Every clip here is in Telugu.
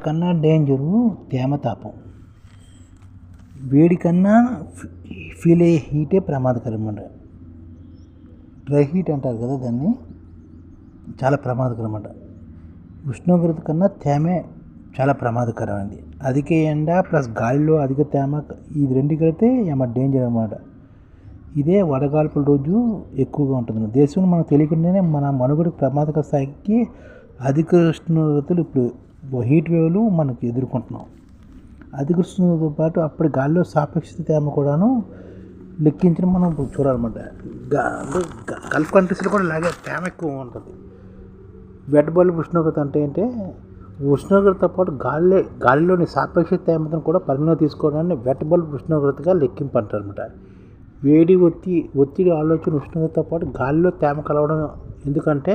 కన్నా డేంజరు తేమ తాపం. వేడి కన్నా ఫీల్ అయ్యే హీటే ప్రమాదకరం అన్నమాట. డ్రై హీట్ అంటారు కదా, దాన్ని చాలా ప్రమాదకరం అన్నమాట. ఉష్ణోగ్రత కన్నా తేమే చాలా ప్రమాదకరం అండి. అధిక ఎండ ప్లస్ గాలిలో అధిక తేమ, ఇది రెండు కలిపితే డేంజర్ అన్నమాట. ఇదే వడగాల్పుల రోజు ఎక్కువగా ఉంటుంది. దేశంలో మనకు తెలియకుండానే మన మనుగడకు ప్రమాదకర స్థాయికి అధిక ఉష్ణోగ్రతలు ఇప్పుడు హీట్ వేవ్లు మనకు ఎదుర్కొంటున్నాం. అధిక ఉష్ణోగ్రతతో పాటు అప్పటి గాలిలో సాపేక్ష తేమ కూడాను లెక్కించడం మనం చూడాలన్నమాట. గల్ఫ్ కంట్రీస్లో కూడా ఇలాగే తేమ ఎక్కువ ఉంటుంది. వెట్ బల్బ్ ఉష్ణోగ్రత అంటే ఉష్ణోగ్రతతో పాటు గాలిలోని సాపేక్ష తేమను కూడా పరిగణలో తీసుకోవడాన్ని వెట్ బల్బ్ ఉష్ణోగ్రతగా లెక్కింపు అంటారు అనమాట. వేడి ఒత్తిడి ఆలోచన ఉష్ణోగ్రతతో పాటు గాలిలో తేమ కలవడం. ఎందుకంటే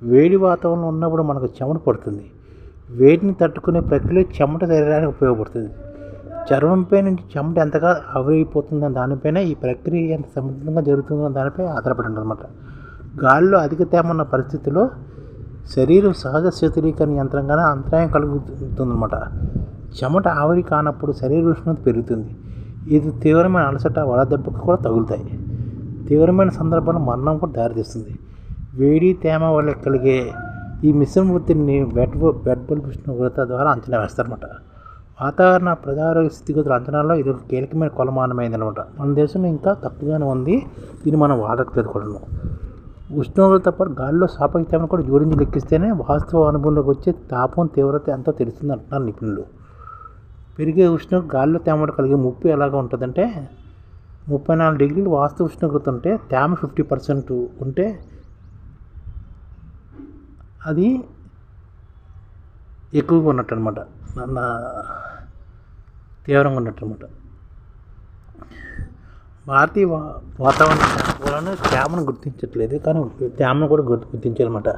వేడి వాతావరణంలో ఉన్నప్పుడు మనకు చెమట పడుతుంది. వేడిని తట్టుకునే ప్రక్రియ చెమట శరీరానికి ఉపయోగపడుతుంది. చర్మంపై నుంచి చెమట ఎంతగా ఆవిరైపోతుందో దానిపైన ఈ ప్రక్రియ ఎంత సమర్థంగా జరుగుతుందో దానిపై ఆధారపడి ఉంటుంది అన్నమాట. గాలిలో అధిక తేమ ఉన్న పరిస్థితుల్లో శరీరం సహజ శీతలీకరణ యంత్రంగానే అంతరాయం కలుగుతుందన్నమాట. చెమట ఆవిరి కానప్పుడు శరీర ఉష్ణోగ్రత పెరుగుతుంది. ఇది తీవ్రమైన అలసట, వడదెబ్బకు కూడా తగులుతాయి. తీవ్రమైన సందర్భాల్లో మరణం కూడా దారితీస్తుంది. వేడి తేమ వల్ల కలిగే ఈ మిశ్రమ ఒత్తిడిని వెట్ బల్బ్ ఉష్ణోగ్రత ద్వారా అంచనా వేస్తారన్నమాట. వాతావరణ ప్రజారోగ్య స్థితిగతుల అంచనాలో ఇది ఒక కీలకమైన కొలమానమైందనమాట. మన దేశంలో ఇంకా తక్కువగానే ఉంది, దీన్ని మనం వాడట్లేదు కూడా. ఉష్ణోగ్రతతో పాటు గాలిలో సాపేక్ష తేమను కూడా జోడించి లెక్కిస్తేనే వాస్తవ అనుభవంలోకి వచ్చే తాపం తీవ్రత ఎంతో తెలుస్తుంది అంటున్నారు నిపుణులు. పెరిగే ఉష్ణోగ్రత గాలిలో తేమ కలిగే ముప్పు ఎలాగ ఉంటుందంటే 34 డిగ్రీలు వాస్తవ ఉష్ణోగ్రత ఉంటే తేమ 50% ఉంటే అది ఎక్కువగా ఉన్నట్టు అనమాట, తీవ్రంగా ఉన్నట్టు అనమాట. భారతీయ వాతావరణ శాఖలను తేమను గుర్తించట్లేదు, కానీ తేమను కూడా గుర్తించాలన్నమాట.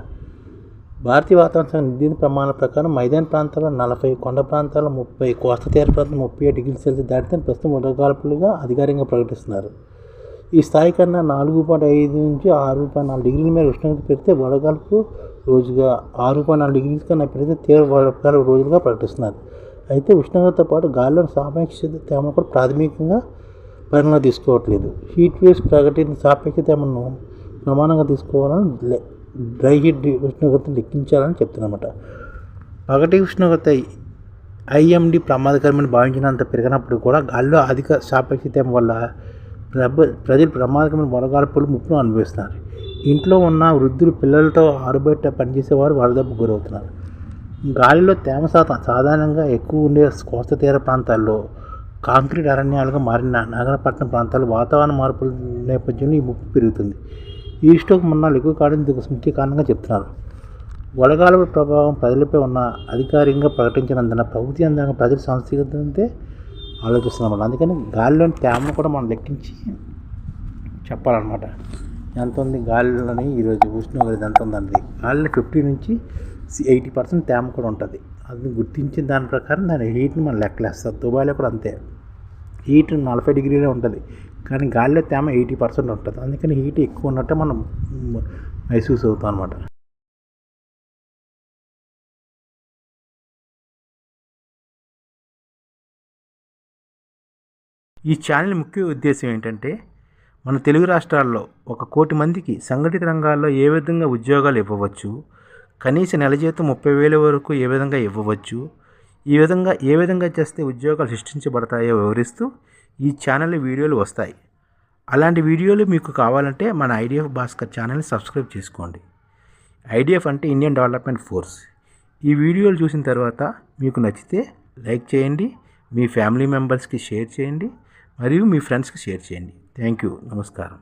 భారతీయ వాతావరణ శాఖ నిర్దేశిత ప్రమాణాల ప్రకారం మైదాన ప్రాంతాల్లో 40, కొండ ప్రాంతాల్లో 30, కోస్తా తీర ప్రాంతం 37 డిగ్రీల సెల్సియస్ దాటితే ప్రస్తుతం వడగాల్పులుగా అధికారికంగా ప్రకటిస్తున్నారు. ఈ స్థాయి కన్నా 4.5 నుంచి 6.4 డిగ్రీల మేర ఉష్ణోగ్రత పెడితే వడగాల్పు రోజుగా, 6.4 డిగ్రీల కన్నా పెడితే తీవ్ర వడగాల్పు రోజులుగా ప్రకటిస్తున్నారు. అయితే ఉష్ణోగ్రతతో పాటు గాలిలోని సాపేక్ష తేమ కూడా ప్రాథమికంగా పరిగణలో తీసుకోవట్లేదు. హీట్ వేవ్స్ ప్రకటించిన సాపేక్ష తేమను ప్రమాణంగా తీసుకోవాలని డ్రై హీట్ ఉష్ణోగ్రతను లెక్కించాలని చెప్తున్నమాట. పగటి ఉష్ణోగ్రత IMD ప్రమాదకరమని భావించినంత పెరిగినప్పుడు కూడా గాలిలో అధిక సాపేక్ష తేమ వల్ల ప్రజలు ప్రమాదకరమైన వడగాల్పులు ముప్పును అనుభవిస్తున్నారు. ఇంట్లో ఉన్న వృద్ధులు, పిల్లలతో ఆరుబయట పనిచేసేవారు వడదెబ్బకు గురవుతున్నారు. గాలిలో తేమ శాతం సాధారణంగా ఎక్కువ ఉండే కోస్తా తీర ప్రాంతాల్లో కాంక్రీట్ అరణ్యాలుగా మారిన నగరపట్టణ ప్రాంతాల్లో వాతావరణ మార్పుల నేపథ్యంలో ఈ ముప్పు పెరుగుతుంది. ఈ స్టోక్ మరణాలు ఎక్కువ కావడం ఇందుకు ముఖ్య కారణంగా చెప్తున్నారు. వడగాలుల ప్రభావం ప్రజలపై ఉన్న అధికారికంగా ప్రకటించినందున ప్రభుత్వ యంత్రాంగం ప్రజల సంస్థితంతే ఆలోచిస్తున్నాం. అందుకని గాలిలోని తేమను కూడా మనం లెక్కించి చెప్పాలన్నమాట. ఎంత ఉంది గాలిలోని ఈరోజు ఉష్ణోగ్రత ఎంత ఉందండి. గాలిలో 50 నుంచి 80% తేమ కూడా ఉంటుంది. అది గుర్తించిన దాని ప్రకారం దాని హీట్ని మనం లెక్కలేస్తాం. దుబాయ్లో కూడా అంతే, హీట్ 40 డిగ్రీలే ఉంటుంది, కానీ గాలిలో తేమ 80% ఉంటుంది. అందుకని హీట్ ఎక్కువ ఉన్నట్టే మనం మహసూస్ అవుతాం అనమాట. ఈ ఛానల్ ముఖ్య ఉద్దేశం ఏంటంటే మన తెలుగు రాష్ట్రాల్లో 1 కోటి మందికి సంఘటిత రంగాల్లో ఏ విధంగా ఉద్యోగాలు ఇవ్వవచ్చు, కనీస నెల జీతం 30,000 వరకు ఏ విధంగా ఇవ్వవచ్చు, ఏ విధంగా చేస్తే ఉద్యోగాలు సృష్టించబడతాయో వివరిస్తూ ఈ ఛానల్ వీడియోలు వస్తాయి. అలాంటి వీడియోలు మీకు కావాలంటే మన IDF భాస్కర్ ఛానల్ని సబ్స్క్రైబ్ చేసుకోండి. IDF అంటే ఇండియన్ డెవలప్మెంట్ ఫోర్స్. ఈ వీడియోలు చూసిన తర్వాత మీకు నచ్చితే లైక్ చేయండి, మీ ఫ్యామిలీ మెంబర్స్కి షేర్ చేయండి, మరియు మీ ఫ్రెండ్స్కి షేర్ చేయండి. Thank you. నమస్కారం.